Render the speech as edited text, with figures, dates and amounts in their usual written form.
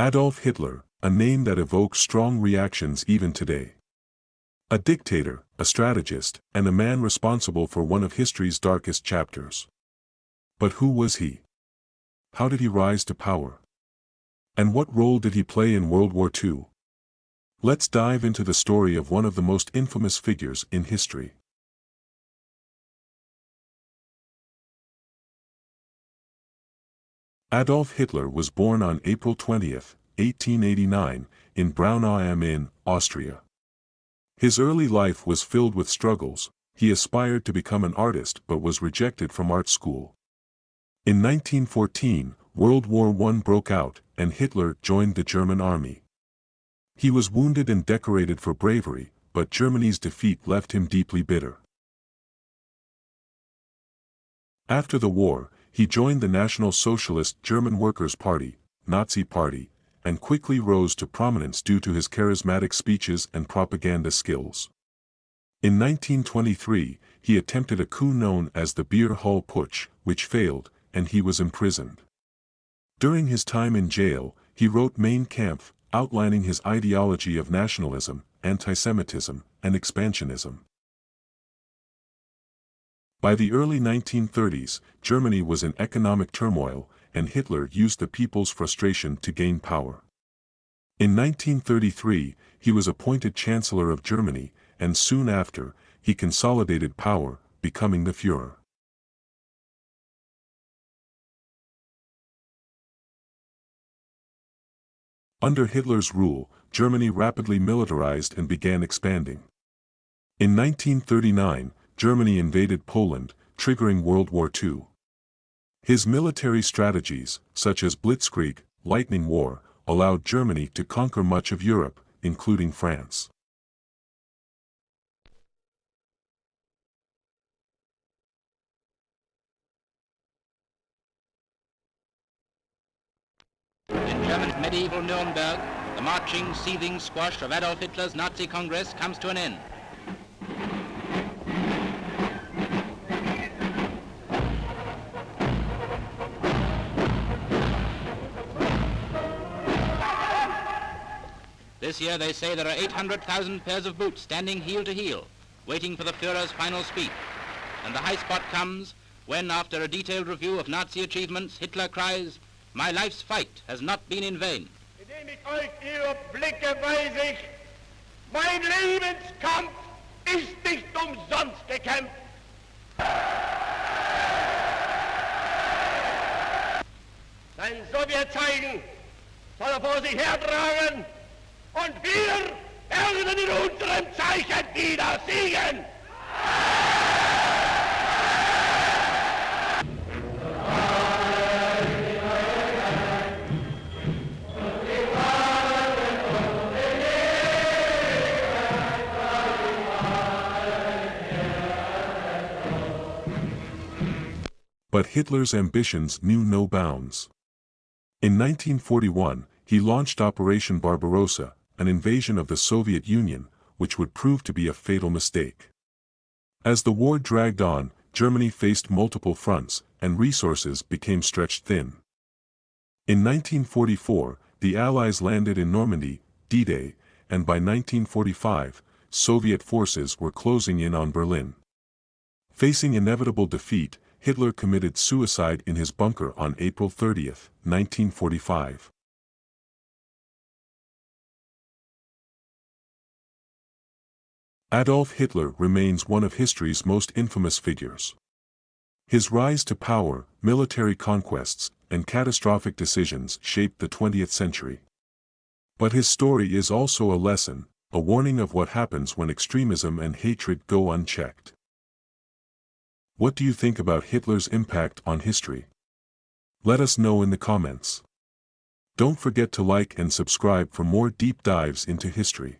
Adolf Hitler, a name that evokes strong reactions even today. A dictator, a strategist, and a man responsible for one of history's darkest chapters. But who was he? How did he rise to power? And what role did he play in World War II? Let's dive into the story of one of the most infamous figures in history. Adolf Hitler was born on April 20, 1889, in Braunau am Inn, Austria. His early life was filled with struggles. He aspired to become an artist but was rejected from art school. In 1914, World War I broke out, and Hitler joined the German army. He was wounded and decorated for bravery, but Germany's defeat left him deeply bitter. After the war, he joined the National Socialist German Workers' Party, Nazi Party, and quickly rose to prominence due to his charismatic speeches and propaganda skills. In 1923, he attempted a coup known as the Beer Hall Putsch, which failed, and he was imprisoned. During his time in jail, he wrote Mein Kampf, outlining his ideology of nationalism, anti-Semitism, and expansionism. By the early 1930s, Germany was in economic turmoil, and Hitler used the people's frustration to gain power. In 1933, he was appointed Chancellor of Germany, and soon after, he consolidated power, becoming the Führer. Under Hitler's rule, Germany rapidly militarized and began expanding. In 1939, Germany invaded Poland, triggering World War II. His military strategies, such as Blitzkrieg, Lightning War, allowed Germany to conquer much of Europe, including France. In Germany's medieval Nuremberg, the marching, seething squash of Adolf Hitler's Nazi Congress comes to an end. This year they say there are 800,000 pairs of boots standing heel to heel, waiting for the Führer's final speech. And the high spot comes when, after a detailed review of Nazi achievements, Hitler cries, "My life's fight has not been in vain." Indem ich euch ihre Blicke weise ich, mein Lebenskampf ist nicht umsonst gekämpft. Sein Sowjetzeichen soll er vor sich hertragen, und wir werden in unserem Zeichen wieder siegen! But Hitler's ambitions knew no bounds. In 1941, he launched Operation Barbarossa, an invasion of the Soviet Union, which would prove to be a fatal mistake. As the war dragged on, Germany faced multiple fronts, and resources became stretched thin. In 1944, the Allies landed in Normandy, D-Day, and by 1945, Soviet forces were closing in on Berlin. Facing inevitable defeat, Hitler committed suicide in his bunker on April 30, 1945. Adolf Hitler remains one of history's most infamous figures. His rise to power, military conquests, and catastrophic decisions shaped the 20th century. But his story is also a lesson, a warning of what happens when extremism and hatred go unchecked. What do you think about Hitler's impact on history? Let us know in the comments. Don't forget to like and subscribe for more deep dives into history.